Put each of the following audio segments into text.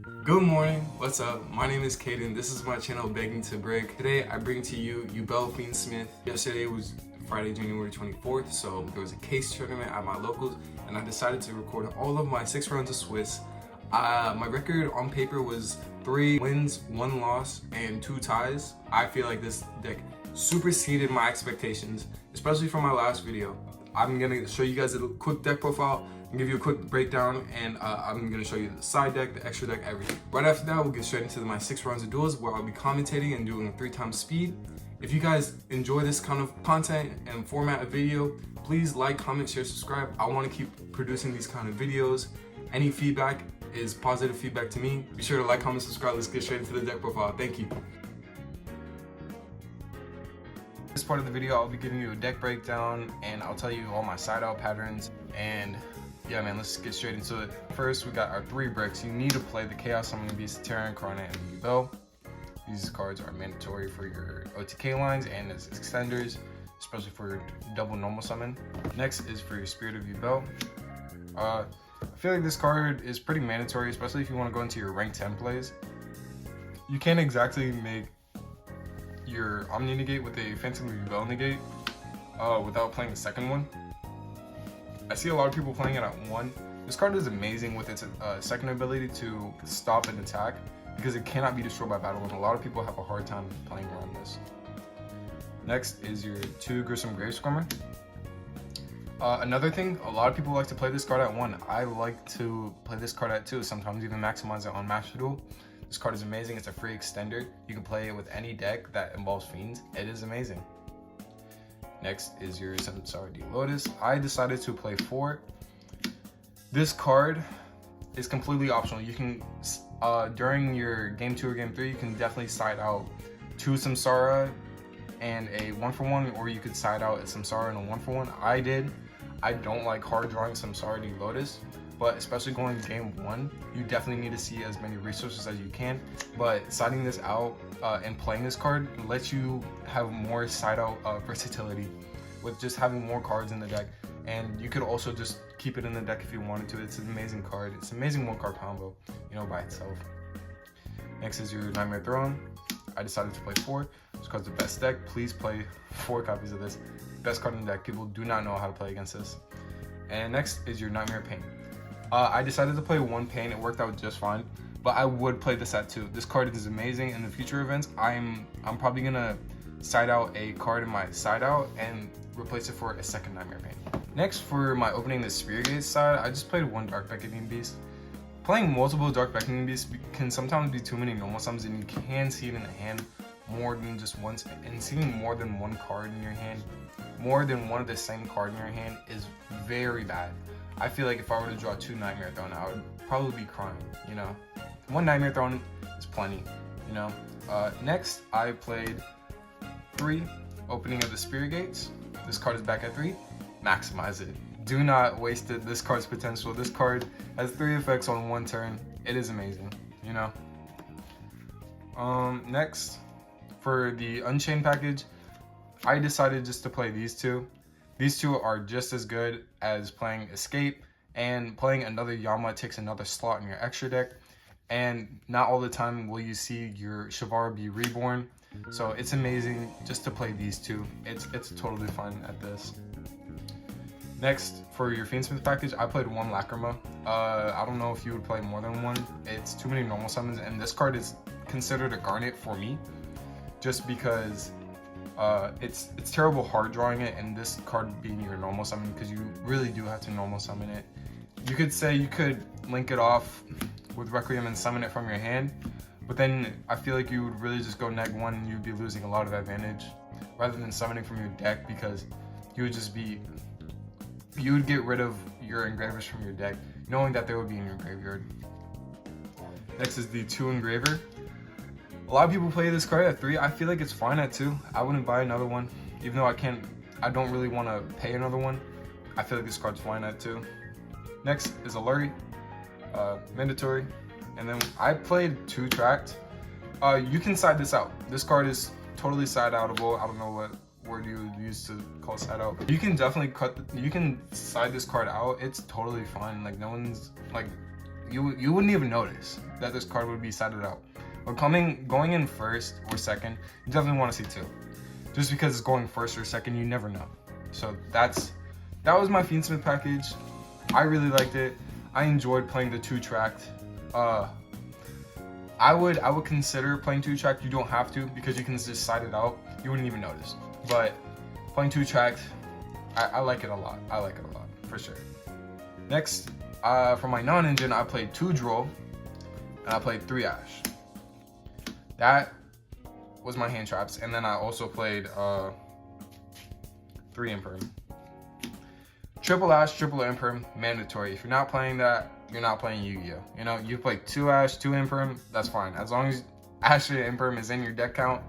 Good morning, what's up? My name is Caden. This is my channel Begging to Break. Today I bring to you Bell Fiendsmith. Yesterday was Friday, January 24th, so there was a case tournament at my locals and I decided to record all of my 6 rounds of Swiss. My record on paper was 3 wins, 1 loss, and 2 ties. I feel like this deck superseded my expectations, especially from my last video. I'm gonna show you guys a quick deck profile and give you a quick breakdown, and I'm gonna show you the side deck, the extra deck, everything. Right after that, we'll get straight into my 6 rounds of duels where I'll be commentating and doing a 3x speed. If you guys enjoy this kind of content and format of video, please like, comment, share, subscribe. I wanna keep producing these kind of videos. Any feedback is positive feedback to me. Be sure to like, comment, subscribe. Let's get straight into the deck profile. Thank you. This part of the video, I'll be giving you a deck breakdown and I'll tell you all my side out patterns. And yeah, man, let's get straight into it. First, we got our 3 bricks. You need to play the Chaos Summoning Beast, Terran, Coronet, and Bell. These cards are mandatory for your OTK lines and as extenders, especially for your double normal summon. Next is for your Spirit of Bell. I feel like this card is pretty mandatory, especially if you want to go into your rank 10 plays. You can't exactly make your Omni Negate with a Phantom Bell Negate without playing the second one. I see a lot of people playing it at 1. This card is amazing with its second ability to stop an attack because it cannot be destroyed by battle, and a lot of people have a hard time playing around this. Next is your 2 Gruesome Gravescormer. Another thing, a lot of people like to play this card at 1. I like to play this card at 2, sometimes even maximize it on Master Duel. This card is amazing. It's a free extender. You can play it with any deck that involves Fiends. It is amazing. Next is your Samsara D Lotus. I decided to play 4. This card is completely optional. You can, during your game 2 or game 3, you can definitely side out 2 Samsara and a 1-for-1, or you could side out a Samsara and a 1-for-1. I did. I don't like hard drawing Samsara D Lotus, but especially going to game 1, you definitely need to see as many resources as you can. But siding this out and playing this card lets you have more side out versatility with just having more cards in the deck. And you could also just keep it in the deck if you wanted to. It's an amazing card. It's an amazing 1-card combo, you know, by itself. Next is your Nightmare Throne. I decided to play 4. This card's the best deck. Please play 4 copies of this. Best card in the deck. People do not know how to play against this. And next is your Nightmare Pain. I decided to play 1 Pain. It worked out just fine, but I would play this at 2. This card is amazing. In the future events, I'm probably gonna side out a card in my side out and replace it for a second Nightmare Pain. Next, for my opening the Spirit Gate side, I just played 1 Dark Beckoning Beast. Playing multiple Dark Beckoning Beasts can sometimes be too many normal summons, and you can see it in the hand more than just once. And seeing more than 1 card in your hand, more than one of the same card in your hand, is very bad. I feel like if I were to draw 2 Nightmare Throne, I would probably be crying, you know. 1 Nightmare Throne is plenty, you know. Next, I played 3 Opening of the Spirit Gates. This card is back at 3. Maximize it. Do not waste it. This card's potential. This card has 3 effects on 1 turn. It is amazing, you know. Next, for the Unchained package, I decided just to play these 2. These 2 are just as good as playing Escape, and playing another Yama takes another slot in your extra deck, and not all the time will you see your Shavara be reborn, so it's amazing just to play these 2. It's totally fine at this. Next, for your Fiendsmith package, I played 1 Lacrima. I don't know if you would play more than 1. It's too many normal summons, and this card is considered a Garnet for me, just because it's terrible hard drawing it, and this card being your normal summon, because you really do have to normal summon it. You could say you could link it off with Requiem and summon it from your hand, but then I feel like you would really just go neg 1 and you'd be losing a lot of advantage rather than summoning from your deck, because you would get rid of your engravers from your deck knowing that they would be in your graveyard. Next is the 2 Engraver. A lot of people play this card at 3. I feel like it's fine at 2. I wouldn't buy another one, even though I don't really want to pay another one. I feel like this card's fine at 2. Next is Aluri, mandatory. And then I played 2 Tracked. You can side this out. This card is totally side outable. I don't know what word you would use to call side out. You can definitely you can side this card out. It's totally fine. Like, no one's like, you wouldn't even notice that this card would be sided out. But going in first or second, you definitely want to see 2. Just because it's going first or second, you never know. So that was my Fiendsmith package. I really liked it. I enjoyed playing the 2-tracked. I would consider playing 2-tracked. You don't have to, because you can just side it out. You wouldn't even notice. But playing 2-tracked, I like it a lot. I like it a lot, for sure. Next, for my non-engine, I played 2 Droll, and I played 3 Ash. That was my hand traps, and then I also played 3 Imperm. Triple Ash, triple Imperm, mandatory. If you're not playing that, you're not playing Yu-Gi-Oh! You know, you play 2 Ash, 2 Imperm, that's fine. As long as Ash and Imperm is in your deck count,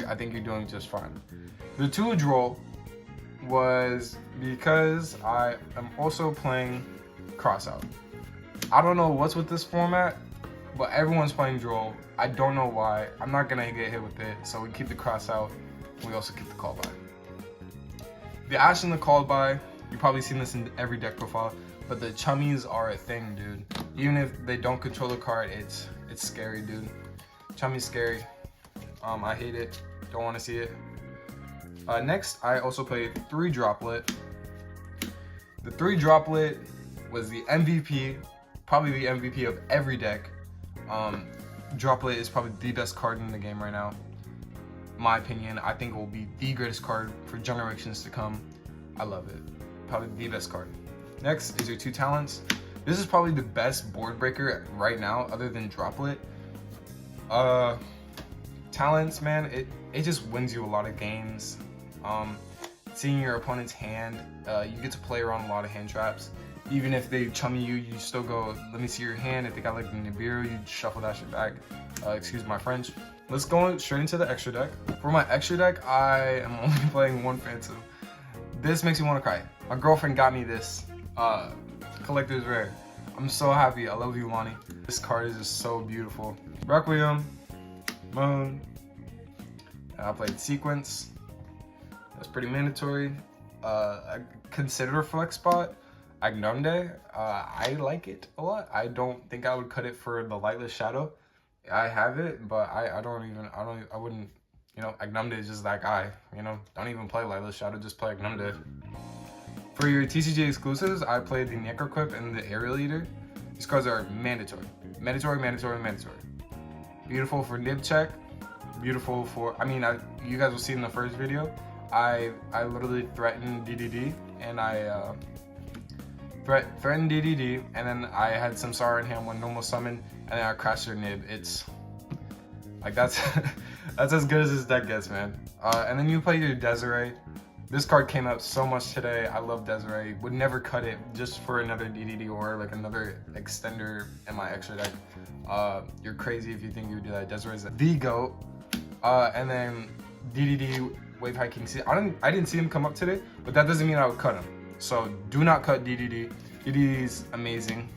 I think you're doing just fine. The 2 Droll was because I am also playing Crossout. I don't know what's with this format, but everyone's playing Droll. I don't know why. I'm not gonna get hit with it, so we keep the Crossout. We also keep the Call By. The Ash and the Call By, you've probably seen this in every deck profile, but the chummies are a thing, dude. Even if they don't control the card, it's scary, dude. Chummy's scary. I hate it. Don't want to see it. Next, I also played 3 Droplet. The 3 Droplet was the MVP, probably the MVP of every deck. Droplet is probably the best card in the game right now. In my opinion, I think it will be the greatest card for generations to come. I love it. Probably the best card. Next is your 2 Talents. This is probably the best board breaker right now, other than Droplet. Talents, man, it just wins you a lot of games. Seeing your opponent's hand, you get to play around a lot of hand traps. Even if they chummy you, you still go, let me see your hand. If they got like Nibiru, you shuffle that shit back. Excuse my French. Let's go straight into the extra deck. For my extra deck, I am only playing 1 Phantom. This makes me want to cry. My girlfriend got me this Collector's Rare. I'm so happy. I love you, Lonnie. This card is just so beautiful. Requiem, Moon, and I played Sequence. That's pretty mandatory. I consider Flex Spot. Agnonde, I like it a lot. I don't think I would cut it for the Lightless Shadow. I have it, but I wouldn't, you know, Agnonde is just that guy, you know. Don't even play Lightless Shadow, just play Agnonde. For your TCG exclusives, I played the Necroquip and the Aerial Eater. These cards are mandatory. Mandatory, mandatory, mandatory. Beautiful for nib check. Beautiful for, you guys will see in the first video, I literally threatened DDD, and I threatened DDD, and then I had Samsara in hand when normal summon, and then I crashed their nib. It's like, that's as good as this deck gets, man. And then you play your Desiree. This card came out so much today. I love Desiree. Would never cut it just for another DDD or like another extender in my extra deck. You're crazy if you think you would do that. Desiree is the GOAT. And then DDD Wave High King. See, I didn't see him come up today, but that doesn't mean I would cut him. So do not cut DDD. DDD is amazing.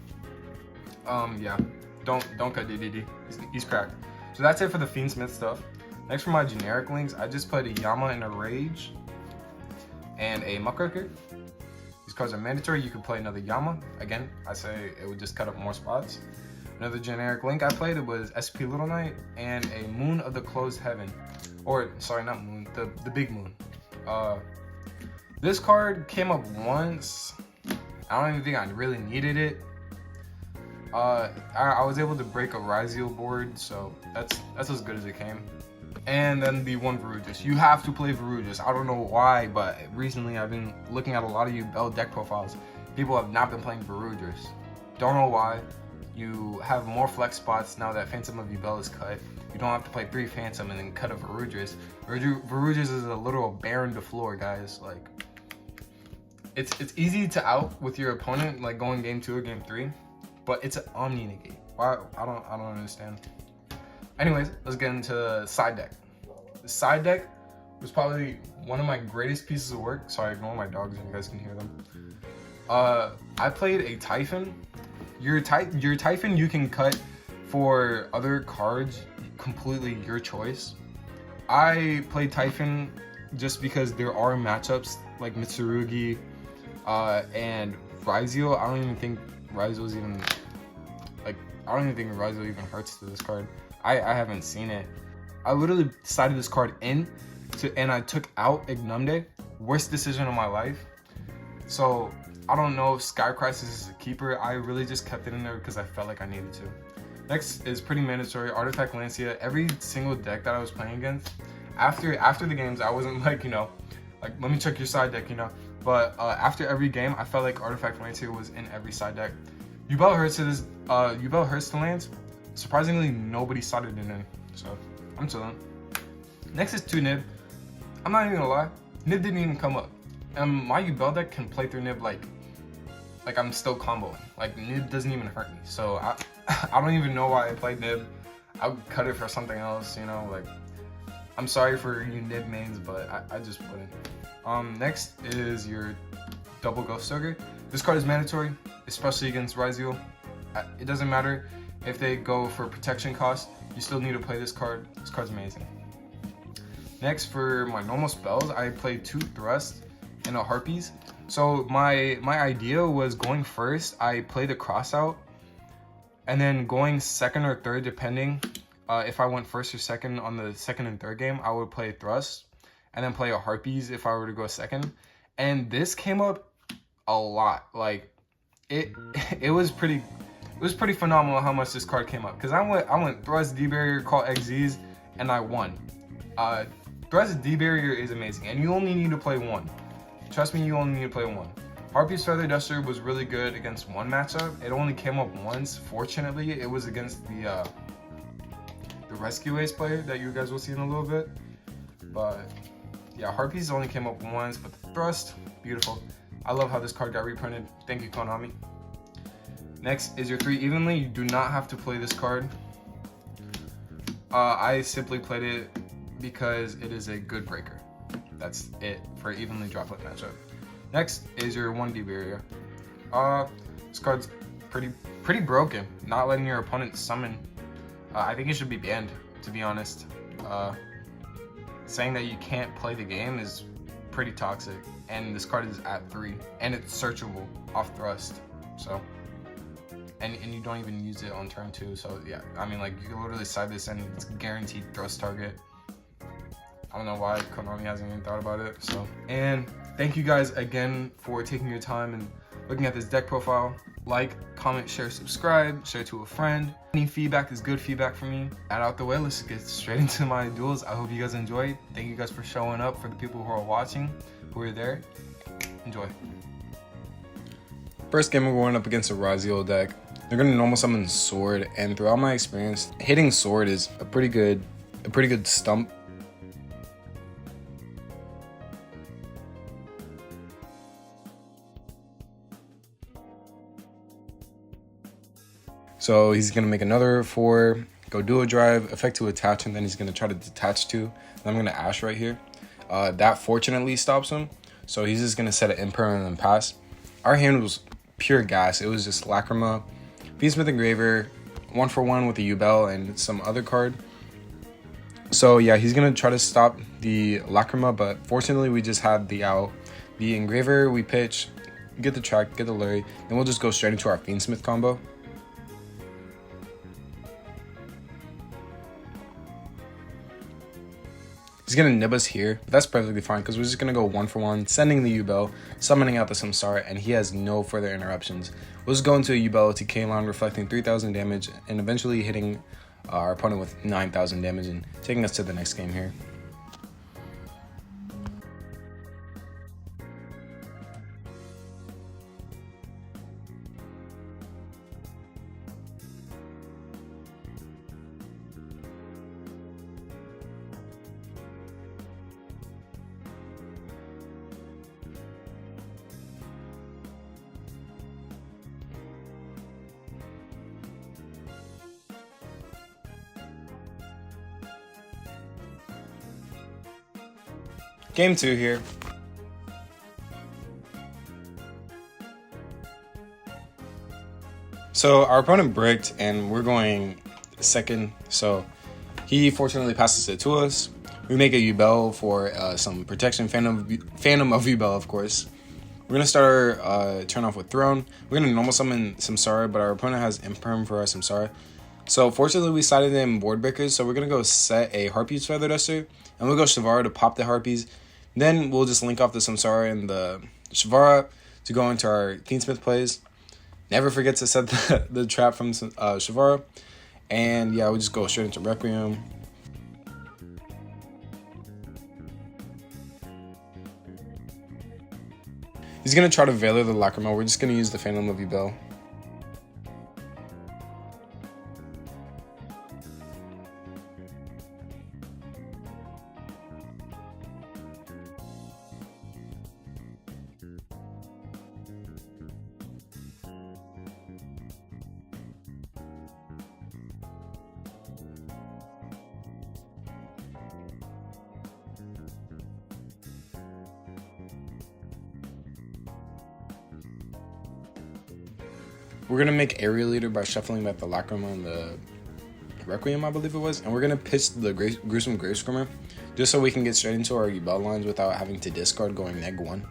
Yeah, don't cut DDD. He's cracked. So that's it for the Fiendsmith stuff. Next, for my generic links, I just played a Yama and a Rage and a Muckraker. These cards are mandatory. You can play another Yama. Again, I say it would just cut up more spots. Another generic link I played, it was SP Little Knight and a Moon of the Closed Heaven. Or, sorry, not Moon, the Big Moon. This card came up once. I don't even think I really needed it. I was able to break a Ryzeal board, so that's as good as it came. And then the 1 Verugis. You have to play Verugis. I don't know why, but recently I've been looking at a lot of you Bell deck profiles. People have not been playing Verugis. Don't know why. You have more flex spots now that Phantom of Yubel is cut. You don't have to play 3 Phantom and then cut a Verugis. Verugis is a literal Baron de Floor, guys. Like, it's easy to out with your opponent, like going game 2 or game 3, but it's an Omni negate. Why? I don't understand. Anyways, let's get into the side deck. The side deck was probably one of my greatest pieces of work. Sorry, ignore my dogs if you guys can hear them. I played a Typhon. Your Typhon you can cut for other cards, completely your choice. I played Typhon just because there are matchups like Mitsurugi and Ryzeal. I don't even think Ryzeal is even I don't even think Ryzeal even hurts to this card. I haven't seen it. I literally sided this card and I took out Ignumde. Worst decision of my life. So I don't know if Sky Crisis is a keeper. I really just kept it in there because I felt like I needed to. Next is pretty mandatory, Artifact Lancia. Every single deck that I was playing against, after the games, I wasn't like, like, let me check your side deck, But after every game, I felt like Artifact Lancia was in every side deck. Yubel Hurts to lands. Surprisingly, nobody sided in any, so I'm chilling. Next is 2 Nib. I'm not even gonna lie, Nib didn't even come up. And my Yubel deck can play through Nib like I'm still comboing. Like, Nib doesn't even hurt me. So I don't even know why I played Nib. I would cut it for something else, like, I'm sorry for you Nib mains, but I just wouldn't. Next is your double Ghost Stoker. This card is mandatory, especially against Ryzeal. It doesn't matter if they go for protection cost, you still need to play this card. This card's amazing. Next, for my normal spells, I played 2 Thrust and a Harpies. So my idea was going first, I played a Cross out, and then going second or third, depending if I went first or second on the second and third game, I would play Thrust, and then play a Harpies if I were to go second. And this came up a lot. Like, it was pretty phenomenal how much this card came up. Because I went Thrust, D-Barrier, Call XZs, and I won. Thrust D-Barrier is amazing, and you only need to play 1. Trust me, you only need to play 1. Harpy's Feather Duster was really good against 1 matchup. It only came up once. Fortunately, it was against the Rescue Ace player that you guys will see in a little bit. But yeah, Harpies only came up once, but the Thrust, beautiful. I love how this card got reprinted. Thank you, Konami. Next is your 3 Evenly. You do not have to play this card. I simply played it because it is a good breaker. That's it for Evenly Droplet matchup. Next is your 1 D-Barrier. This card's pretty broken. Not letting your opponent summon. I think it should be banned, to be honest. Saying that you can't play the game is pretty toxic. And this card is at 3, and it's searchable off Thrust. So, and you don't even use it on turn 2. So yeah, I mean, like, you can literally side this and it's guaranteed Thrust target. I don't know why Konami hasn't even thought about it. So, and thank you guys again for taking your time and looking at this deck profile. Like, comment, share, subscribe, share to a friend. Any feedback is good feedback for me. That out the way, let's get straight into my duels. I hope you guys enjoyed. Thank you guys for showing up. For the people who are watching, who are there, enjoy. First game, we're going up against a Ryzeal deck. They're going to normal summon Sword, and throughout my experience, hitting Sword is a pretty good stump. So he's going to make another 4, go Duo Drive, effect to attach, and then he's going to try to detach 2. And I'm going to Ash right here. That fortunately stops him. So he's just going to set an Impermanent and then pass. Our hand was pure gas. It was just Lacrima, Beatsmith Engraver, 1-for-1 with a Yubel and some other card. So yeah, he's going to try to stop the Lacrima, but fortunately we just had the out. The Engraver, we pitch, get the track, get the Lurry, then we'll just go straight into our Fiendsmith combo. He's going to nib us here, but that's perfectly fine because we're just going to go 1-for-1, sending the Yubel, summoning out the Samsara, and he has no further interruptions. We'll just go into a Yubel to Kalon, reflecting 3,000 damage, and eventually hitting our opponent with 9,000 damage and taking us to the next game here. Game 2 here. So our opponent bricked and we're going second. So he fortunately passes it to us. We make a Yubel for some protection, Phantom of Yubel, of course. We're We're gonna start our turn off with Throne. We're gonna normal summon Samsara, but our opponent has Imperm for our Samsara. So fortunately we sided in board breakers, so we're gonna go set a Harpy's Feather Duster, and we'll go Shavara to pop the Harpies. Then we'll just link off the Samsara and the Shavara to go into our Theansmith plays. Never forget to set the trap from Shavara. And yeah, we'll just go straight into Requiem. He's gonna try to Veiler the Lacrimal. We're just gonna use the Phantom of Yubel. We're going to make Area Leader by shuffling back the Lacrima and the Requiem, I believe it was. And we're going to pitch the Gruesome Grave Screamer just so we can get straight into our Yubel lines without having to discard going -1.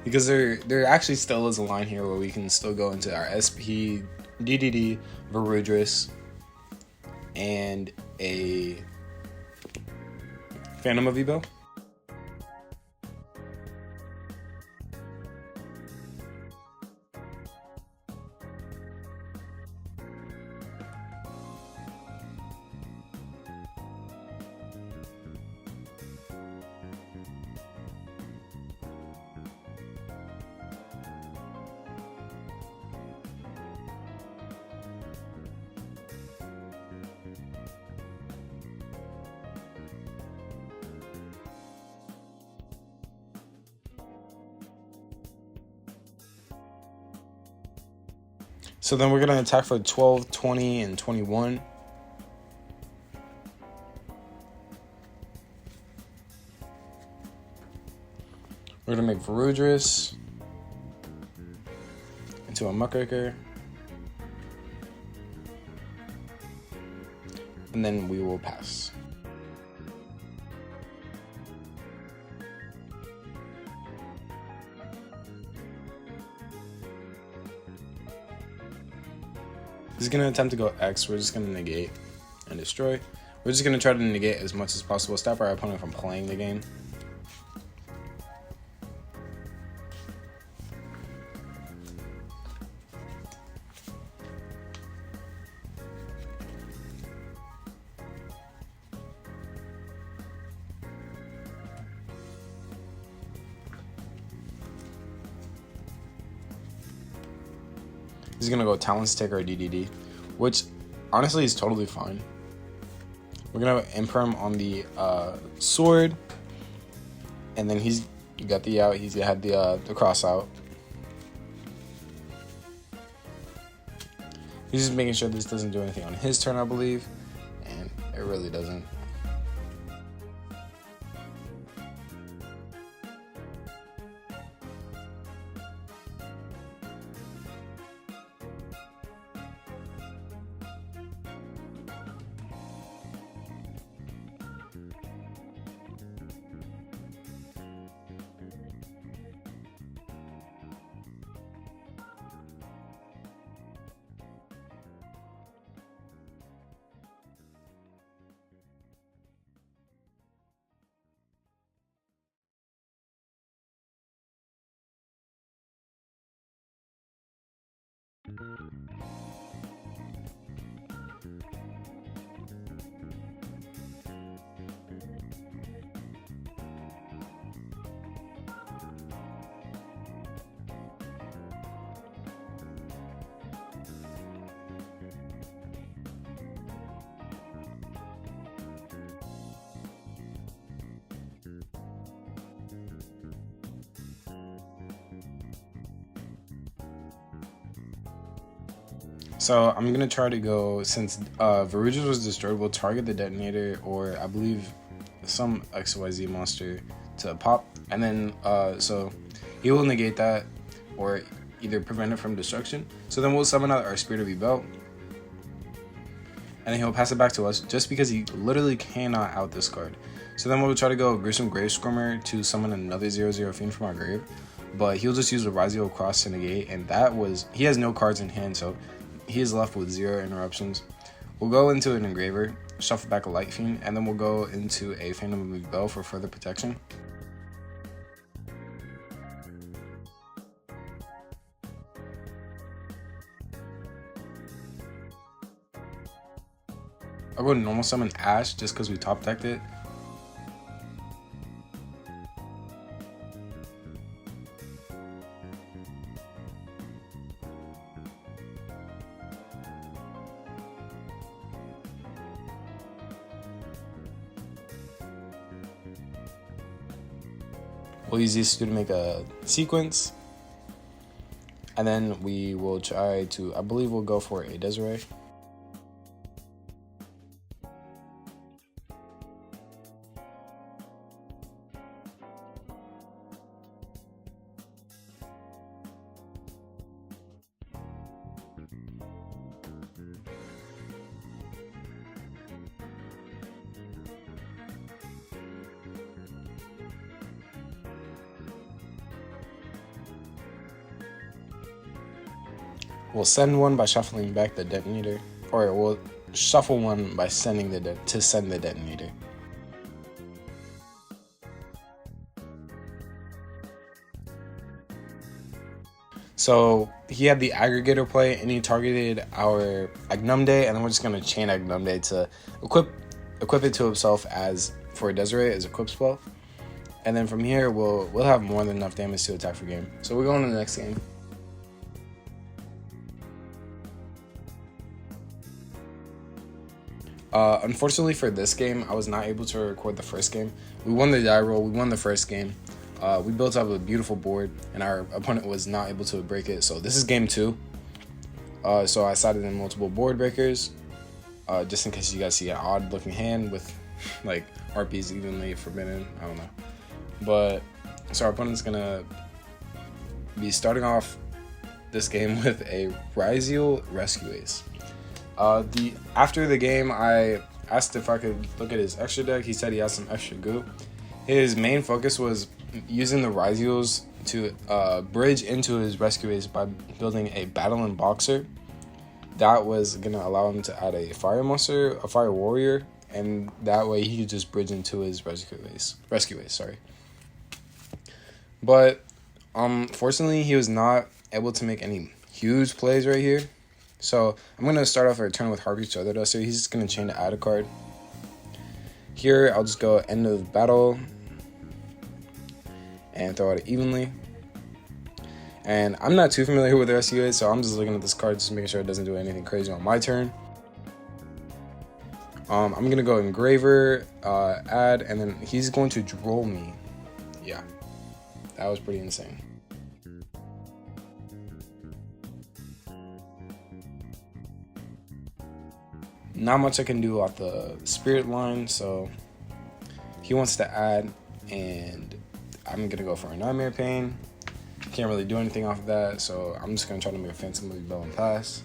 Because there actually still is a line here where we can still go into our SP, DDD, Varudris, and a Phantom of Yubel. So then we're going to attack for 12, 20, and 21. We're going to make Varudris into a Muckraker. And then we will pass. He's going to attempt to go X. We're just going to negate and destroy. We're just going to try to negate as much as possible. Stop our opponent from playing the game. He's going to go Talons to take our DDD, which honestly is totally fine. We're going to Imperm on the sword, and then he's got the out. He's had the cross out. He's just making sure this doesn't do anything on his turn, I believe, and it really doesn't. So I'm going to try to go, since Varudris was destroyed, we'll target the detonator or I believe some XYZ monster to pop. And then, so he will negate that or either prevent it from destruction. So then we'll summon out our Spirit of Yubel. and then he'll pass it back to us just because he literally cannot out this card. So then we'll try to go Gruesome Grave Squirmer to summon another 0/0 Fiend from our grave, but he'll just use the Ryzeal Cross to negate, and he has no cards in hand, so he is left with 0 interruptions. We'll go into an Engraver, shuffle back a Light Fiend, and then we'll go into a Phantom of Bell for further protection. I'll go to normal summon Ash just because we top decked it. We'll use these two to make a sequence. And then we will try to, I believe we'll go for a Desiree. We'll send one by shuffling back the detonator, or we'll shuffle one by sending to send the detonator. So he had the aggregator play, and he targeted our Agnumde, and then we're just gonna chain Agnumde to equip it to himself as for Desiree as equip spell, and then from here we'll have more than enough damage to attack for game. So we're going to the next game. Unfortunately for this game, I was not able to record the first game. We won the die roll, we won the first game. We built up a beautiful board, and our opponent was not able to break it. So this is game 2. So I sided in multiple board breakers, just in case you guys see an odd looking hand with like RPs evenly forbidden. I don't know. But so our opponent's gonna be starting off this game with a Ryzeal Rescue Ace. After the game, I asked if I could look at his extra deck. He said he has some extra goo. His main focus was using the Ryzeals to bridge into his Rescue Ace by building a Battle and Boxer. That was going to allow him to add a Fire Monster, a Fire Warrior, and that way he could just bridge into his Rescue Ace, sorry. But fortunately, he was not able to make any huge plays right here. So I'm going to start off our turn with Harpy's Other Duster. He's just going to chain to add a card. Here, I'll just go end of battle and throw it evenly. And I'm not too familiar with the Rescue Ace, so I'm just looking at this card, just making sure it doesn't do anything crazy on my turn. I'm going to go Engraver, add, and then he's going to droll me. Yeah, that was pretty insane. Not much I can do off the spirit line, so he wants to add, and I'm gonna go for a Nightmare Pain. Can't really do anything off of that, so I'm just gonna try to make a Phantom of Bell and pass.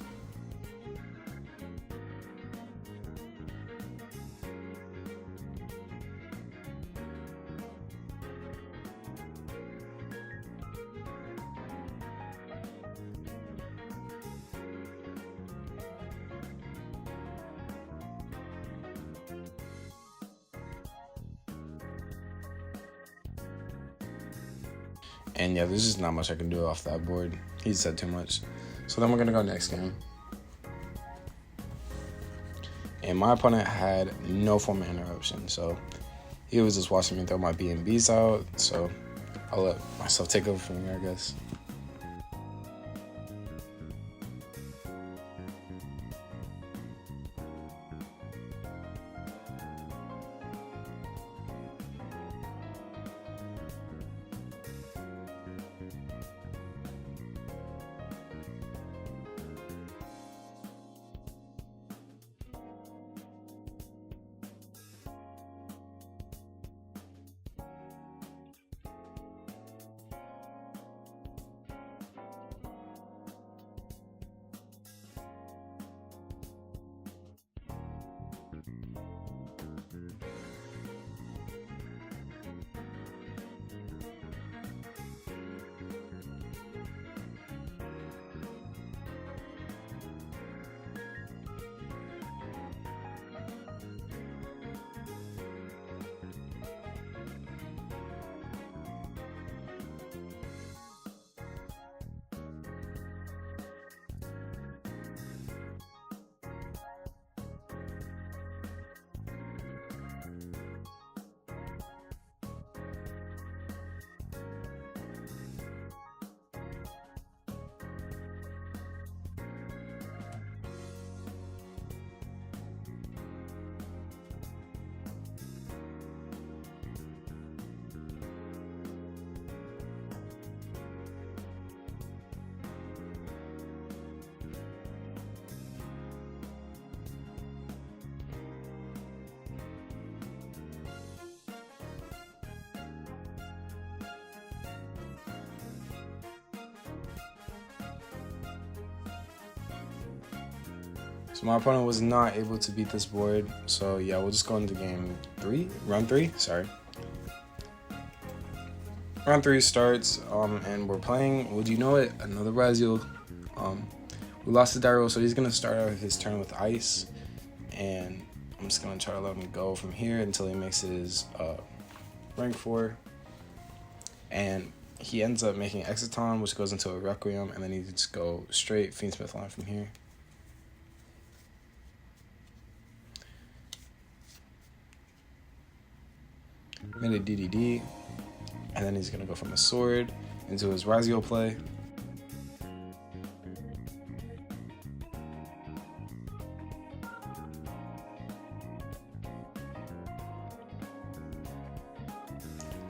And yeah, there's just not much I can do off that board. He said too much. So then we're gonna go next game. And my opponent had no form of interruption, so he was just watching me throw my B&Bs out. So I'll let myself take over from here, I guess. So my opponent was not able to beat this board. So yeah, we'll just go into round three, sorry. Round 3 starts, and we're playing, well, do you know it? Another Ryzeal. We lost to Daryl, so he's gonna start out his turn with ice, and I'm just gonna try to let him go from here until he makes his rank 4, and he ends up making Exiton, which goes into a Requiem, and then he just go straight Fiendsmith line from here. Made a DDD, and then he's gonna go from a sword into his Ryzeal play.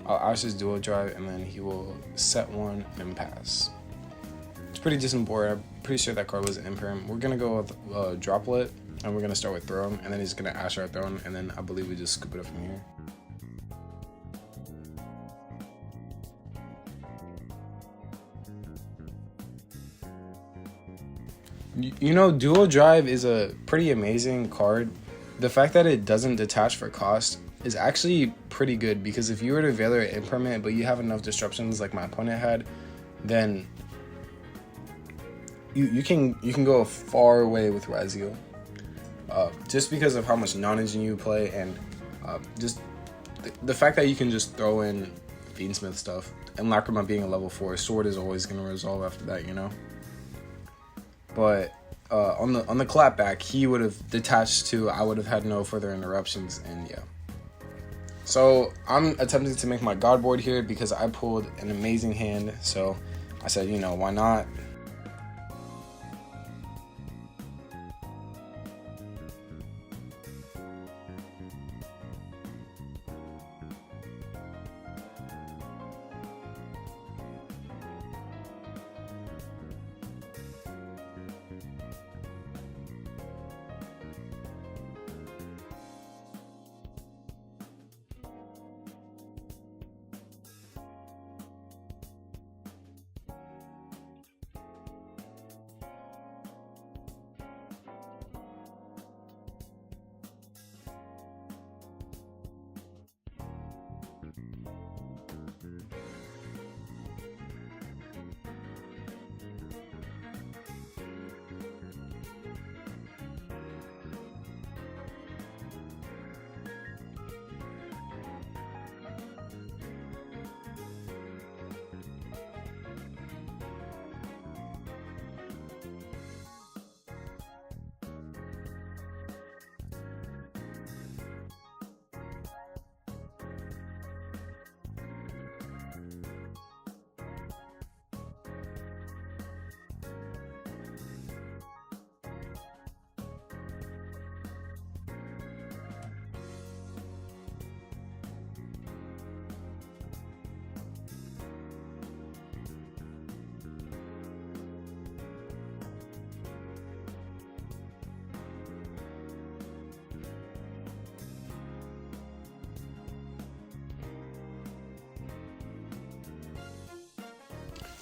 I'll Ash his dual drive, and then he will set one and pass. It's a pretty decent board. I'm pretty sure that card was Imperm. We're gonna go with Droplet, and we're gonna start with Throw him, and then he's gonna Ash our Throne, and then I believe we just scoop it up from here. You know, Dual Drive is a pretty amazing card. The fact that it doesn't detach for cost is actually pretty good, because if you were to Veiler it impermanent but you have enough disruptions like my opponent had, then you can go a far way with Ryzeal. Just because of how much non-engine you play, and just the fact that you can just throw in Fiendsmith stuff, and Lacrima being a level 4, Sword is always going to resolve after that, you know? But on the clapback, he would have detached too. I would have had no further interruptions, and yeah. So I'm attempting to make my God board here because I pulled an amazing hand. So I said, you know, why not?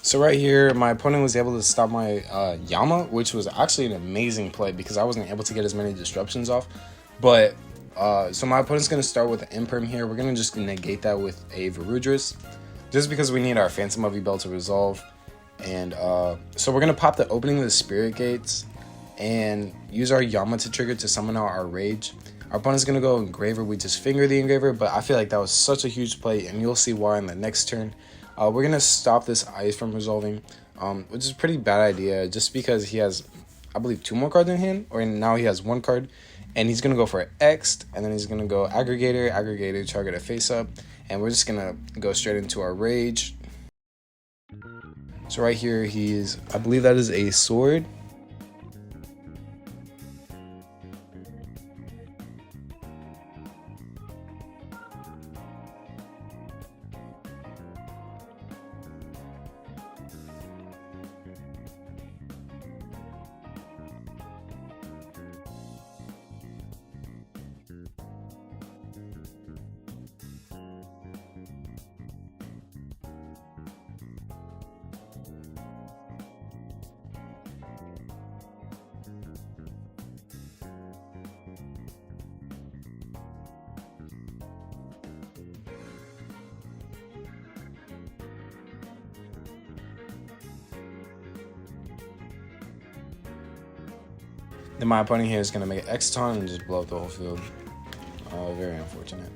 So right here, my opponent was able to stop my Yama, which was actually an amazing play because I wasn't able to get as many disruptions off. But, so my opponent's going to start with an Imperm here. We're going to just negate that with a Varudris, just because we need our Phantom of Bell to resolve. And so we're going to pop the opening of the Spirit Gates and use our Yama to trigger to summon out our Rage. Our opponent's going to go Engraver. We just finger the Engraver, but I feel like that was such a huge play, and you'll see why in the next turn. We're going to stop this Ice from resolving, which is a pretty bad idea, just because he has, I believe, 2 more cards in hand, or now he has 1 card, and he's going to go for X, and then he's going to go Aggregator, target a face up, and we're just going to go straight into our Rage. So right here, I believe that is a Sword. Then my opponent here is going to make an Exton and just blow up the whole field. Very unfortunate.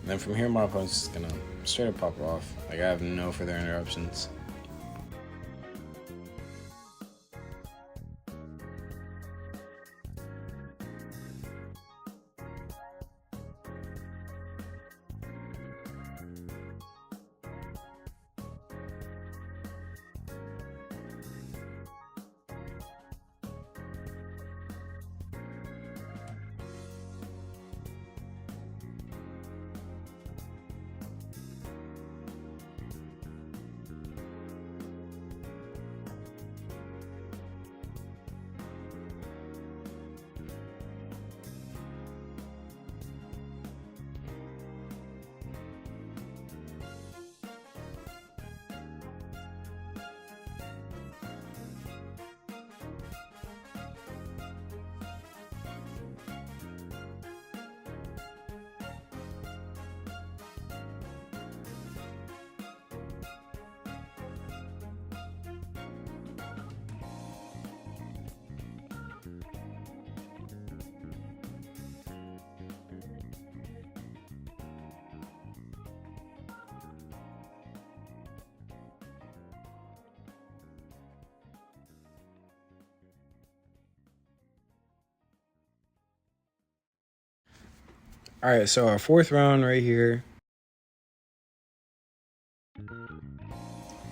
And then from here, my opponent's just gonna straight up pop it off. Like, I have no further interruptions. All right, so our fourth round right here.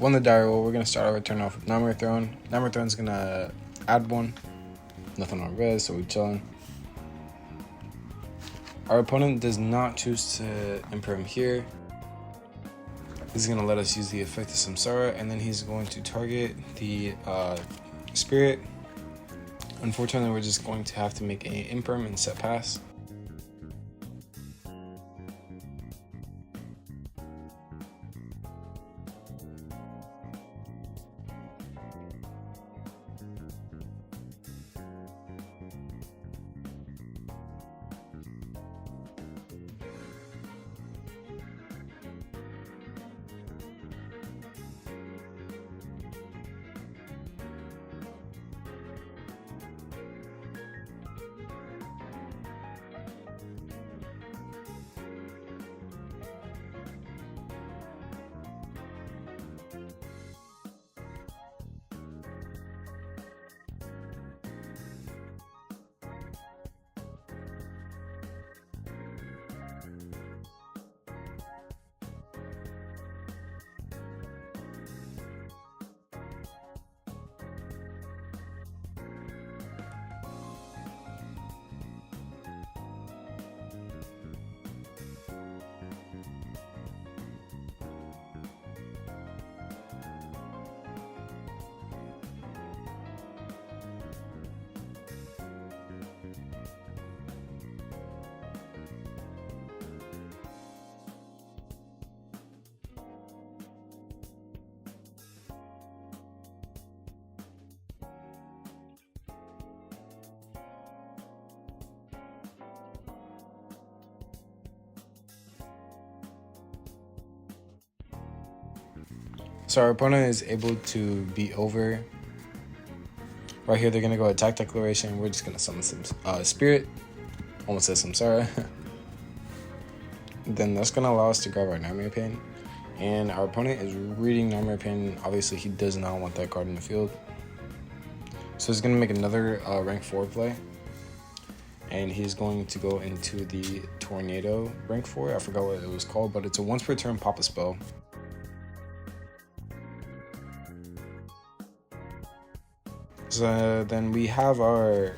Won the die roll. We're gonna start our turn off with Nightmare Throne. Nightmare Throne's gonna add one. Nothing on res, so we chilling. Our opponent does not choose to imperm here. He's gonna let us use the effect of Samsara, and then he's going to target the spirit. Unfortunately, we're just going to have to make an imperm and set pass. So our opponent is able to be over. Right here, they're going to go attack declaration. We're just going to summon some spirit. Almost said some sorrow. Then that's going to allow us to grab our Nightmare Pain. And our opponent is reading Nightmare Pain. Obviously, he does not want that card in the field. So he's going to make another rank 4 play. And he's going to go into the Tornado rank 4. I forgot what it was called, but it's a once per turn pop a spell. So then we have our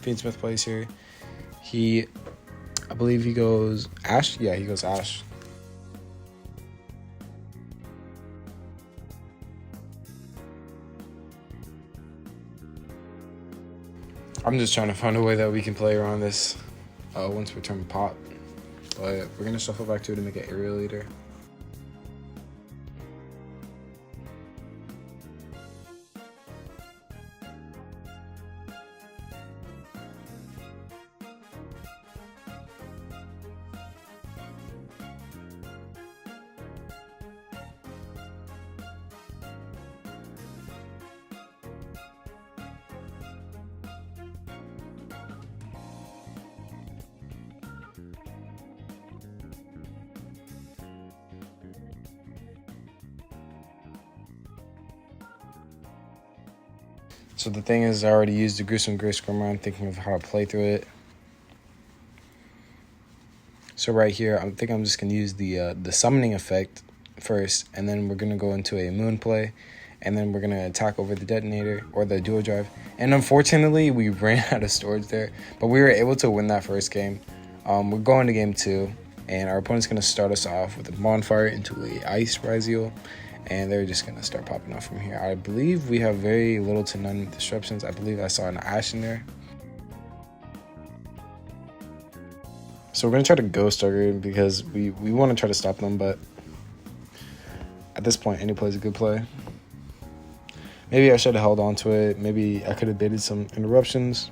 Fiendsmith plays here. I believe he goes Ash. Yeah, he goes Ash. I'm just trying to find a way that we can play around this once per turn pop. But we're going to shuffle back to it to make an Aerial Leader. So the thing is, I already used the Gruesome Grace Grimmer. I'm thinking of how to play through it. So right here, I'm just going to use the summoning effect first, and then we're going to go into a moon play, and then we're going to attack over the detonator or the dual drive. And unfortunately, we ran out of storage there, but we were able to win that first game. We're going to game 2, and our opponent's going to start us off with a bonfire into a ice Ryzeal. And they're just going to start popping off from here. I believe we have very little to none disruptions. I believe I saw an Ash in there. So we're going to try to Ghost Target because we want to try to stop them. But at this point, any play is a good play. Maybe I should have held on to it. Maybe I could have baited some interruptions.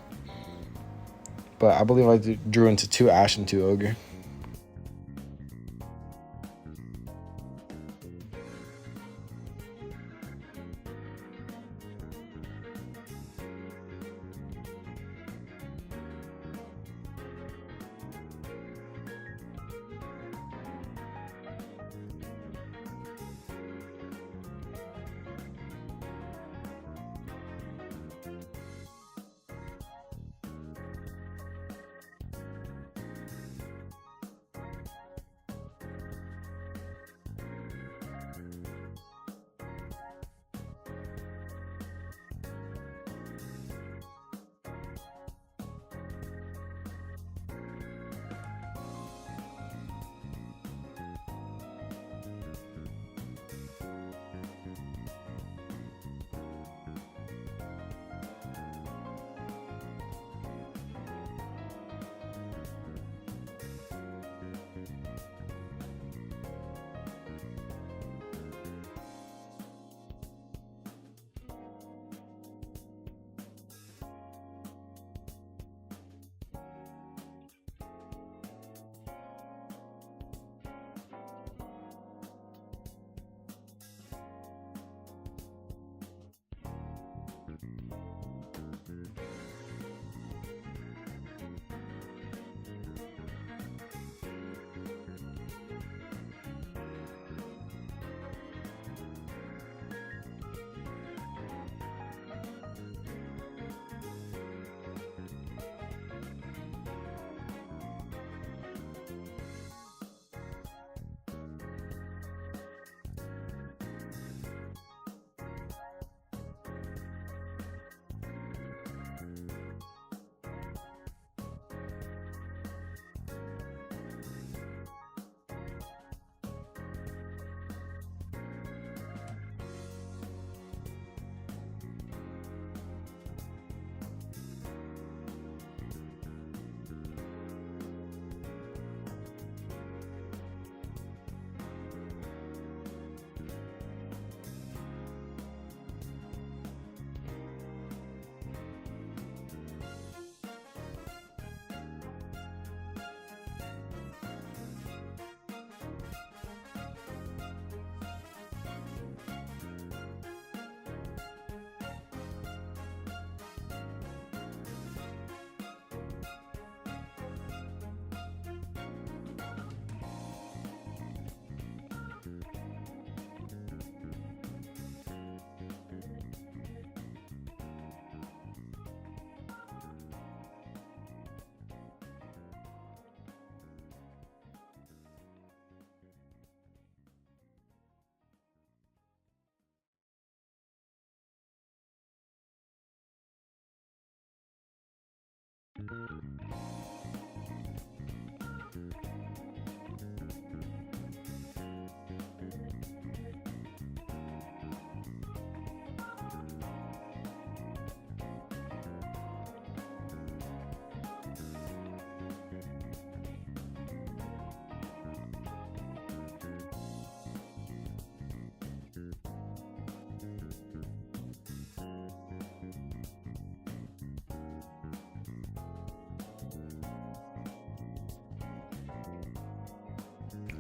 But I believe I drew into 2 Ash and 2 Ogre.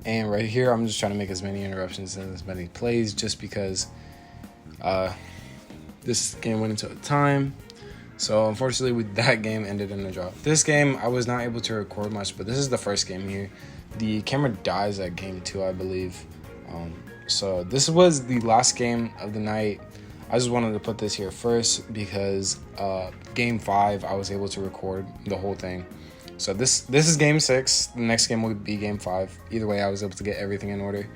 And right here, I'm just trying to make as many interruptions and as many plays just because this game went into a time. So unfortunately, that game ended in a draw. This game, I was not able to record much, but this is the first game here. The camera dies at game 2, I believe. So this was the last game of the night. I just wanted to put this here first because game 5, I was able to record the whole thing. So this is game 6. The next game will be game 5. Either way, I was able to get everything in order.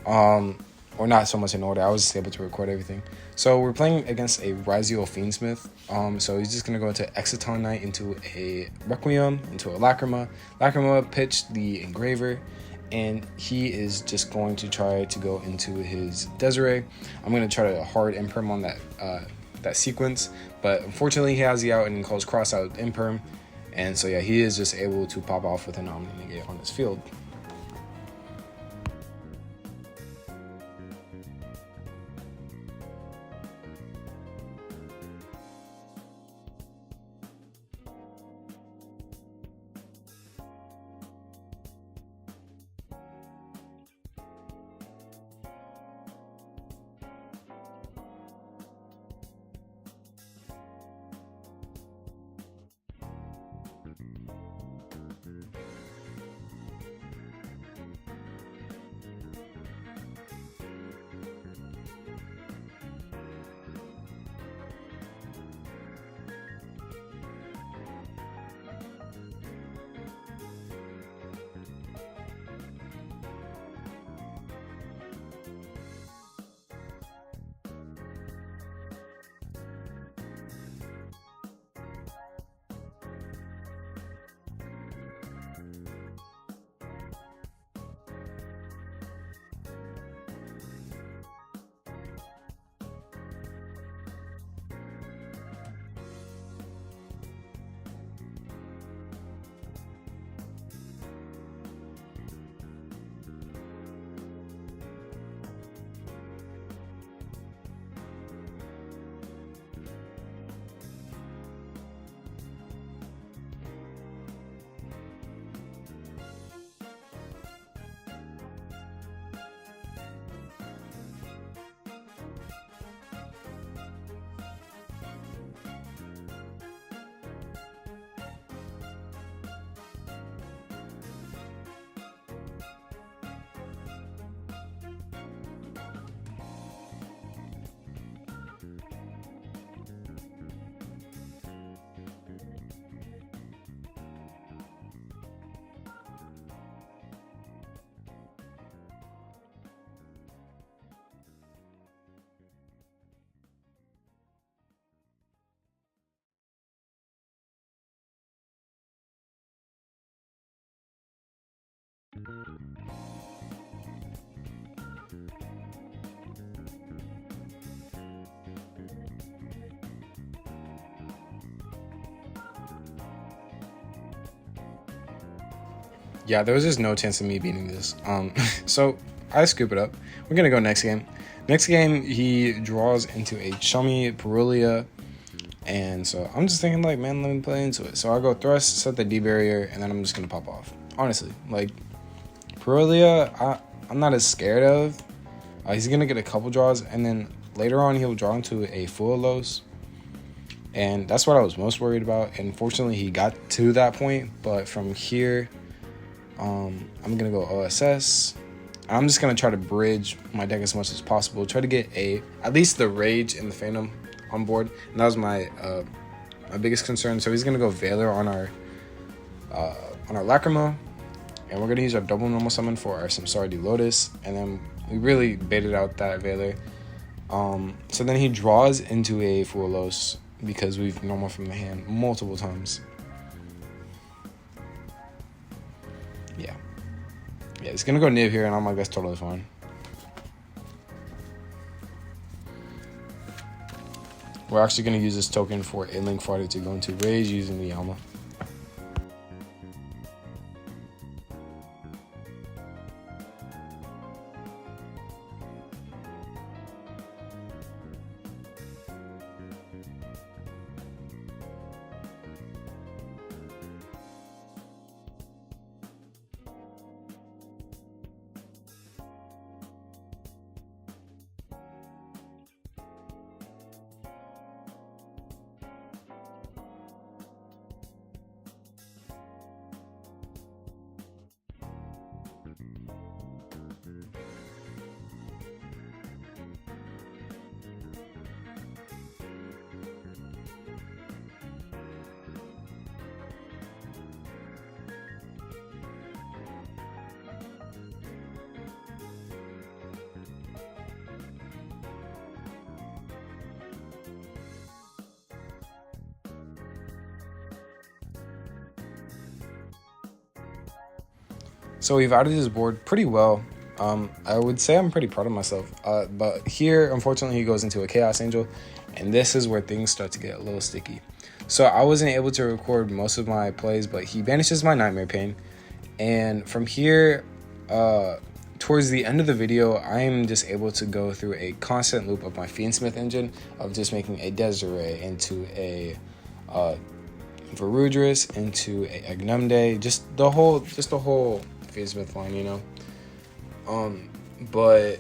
Or not so much in order. I was just able to record everything. So we're playing against a Ryzeal Fiendsmith. So he's just going to go into Exciton Knight, into a Requiem, into a Lacrima. Lacrima pitched the Engraver, and he is just going to try to go into his Desiree. I'm going to try to hard imperm on that sequence, but unfortunately he has the out and he calls cross out imperm. And so yeah, he is just able to pop off with an Omni Negate on his field. Yeah, there was just no chance of me beating this. So I scoop it up. We're gonna go next game. Next game, he draws into a Chummy Perulia, and so I'm just thinking like, man, let me play into it. So I go thrust, set the D barrier, and then I'm just gonna pop off. Honestly, like Perulia, I'm not as scared of. He's gonna get a couple draws, and then later on he'll draw into a Fuelos, and that's what I was most worried about. And fortunately, he got to that point. But from here, I'm gonna go OSS. I'm just gonna try to bridge my deck as much as possible. Try to get at least the Rage and the Phantom on board, and that was my biggest concern. So he's gonna go Veiler on our Lacrima, and we're gonna use our double normal summon for our Samsara D Lotus, and then we really baited out that Veiler. So then he draws into a Fuelos because we've normal from the hand multiple times. it's gonna go nib here, and I'm like, that's totally fine. We're actually gonna use this token for a link fighter to go into Rage using the Yama. So we've outed this board pretty well. I would say I'm pretty proud of myself. But here, unfortunately, he goes into a Chaos Angel, and this is where things start to get a little sticky. So I wasn't able to record most of my plays, but he banishes my Nightmare Pain. And from here, towards the end of the video, I am just able to go through a constant loop of my Fiendsmith engine of just making a Desiree into a Varudris, into a Agnumde, just the whole Fiendsmith line, you know. But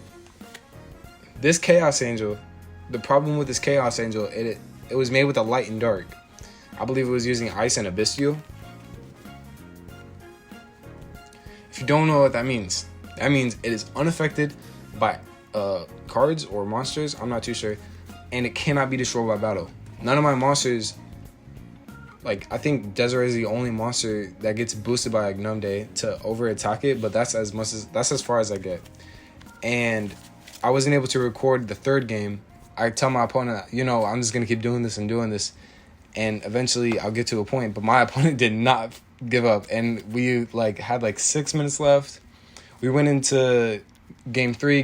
this Chaos Angel, the problem with this Chaos Angel, it was made with a light and dark. I believe it was using Ice and Abyssio. If you don't know what that means it is unaffected by cards or monsters, I'm not too sure, and it cannot be destroyed by battle. None of my monsters, like, I think Desiree is the only monster that gets boosted by Agnumde to over attack it, but that's as far as I get. And I wasn't able to record the third game. I tell my opponent, you know, I'm just gonna keep doing this, and eventually I'll get to a point. But my opponent did not give up, and we had 6 minutes left. We went into game three.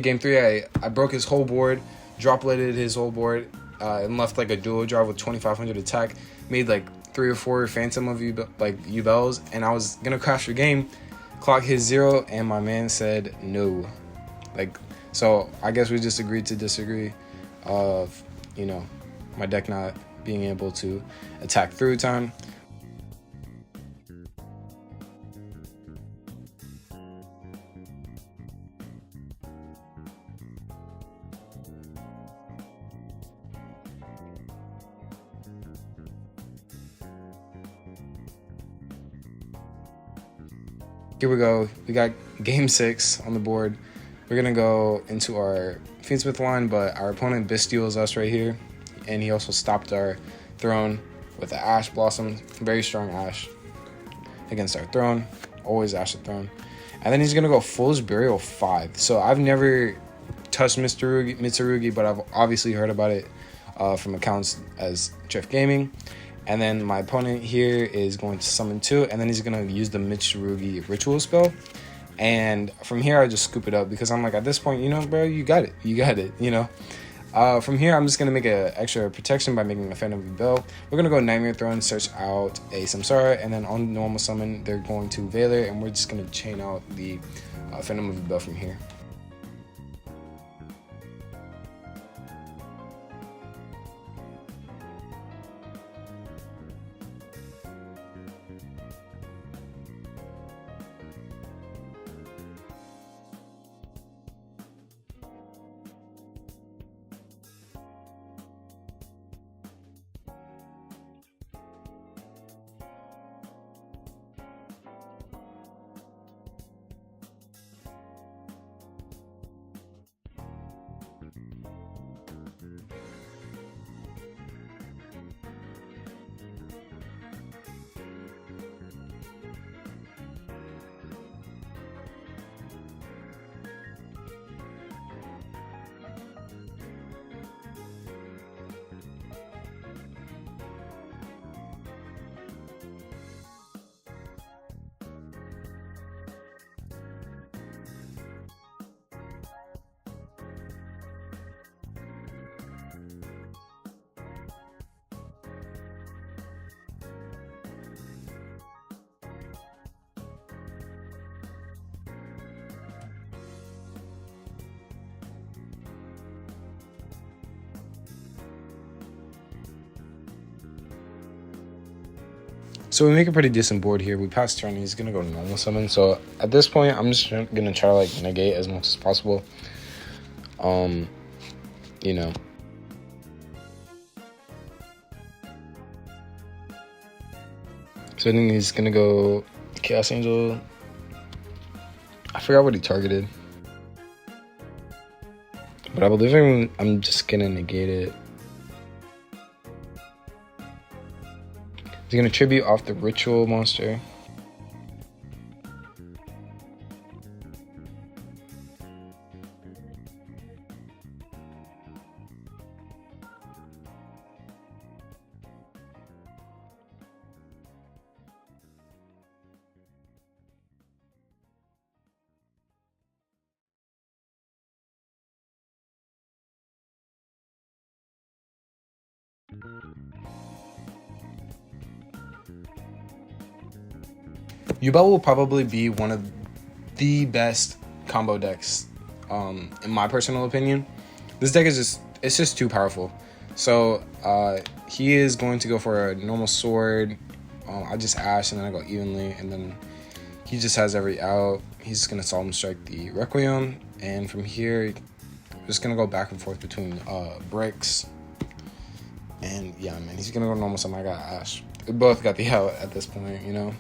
I broke his whole board, drop leaded his whole board, and left a duo drive with 2,500 attack. Made 3 or 4 Phantom of Yubels, and I was gonna crash the game. Clock hit 0, and my man said no. So I guess we just agreed to disagree of, you know, my deck not being able to attack through time. Here we go. We got game 6 on the board. We're going to go into our Fiendsmith line, but our opponent Bestials us right here. And he also stopped our throne with the Ash Blossom. Very strong Ash against our throne. Always Ash the throne. And then he's going to go Fool's Burial 5. So I've never touched Mitsurugi, but I've obviously heard about it from accounts as Jeff Gaming. And then my opponent here is going to summon 2, and then he's going to use the Mitsurugi ritual spell. And from here, I just scoop it up because I'm at this point, you know, bro, you got it, you know. From here, I'm just going to make an extra protection by making a Phantom of Bell. We're going to go Nightmare Throne, search out a Samsara, and then on normal summon, they're going to Valor, and we're just going to chain out the Phantom of Bell from here. So we make a pretty decent board here. We pass turn. He's gonna go normal summon. So at this point, I'm just gonna try to like negate as much as possible. You know. So then he's gonna go Chaos Angel. I forgot what he targeted, but I believe I'm just gonna negate it. He's gonna tribute off the ritual monster. Yubel will probably be one of the best combo decks, in my personal opinion. This deck is just too powerful. So he is going to go for a normal sword. I just Ash and then I go evenly, and then he just has every out. He's just gonna Solemn Strike the Requiem, and from here, we're just gonna go back and forth between bricks. And yeah, man, he's gonna go normal summon. I got Ash. We both got the out at this point, you know.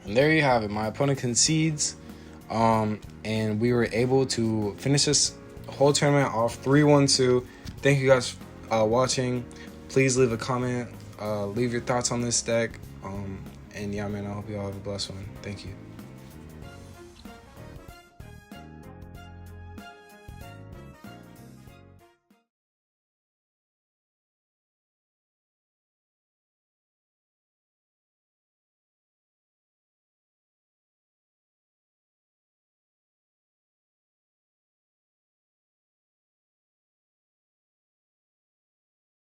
And there you have it. My opponent concedes, and we were able to finish this whole tournament off 3-1-2. Thank you guys for watching. Please leave a comment. Leave your thoughts on this deck. And yeah, man, I hope you all have a blessed one. Thank you.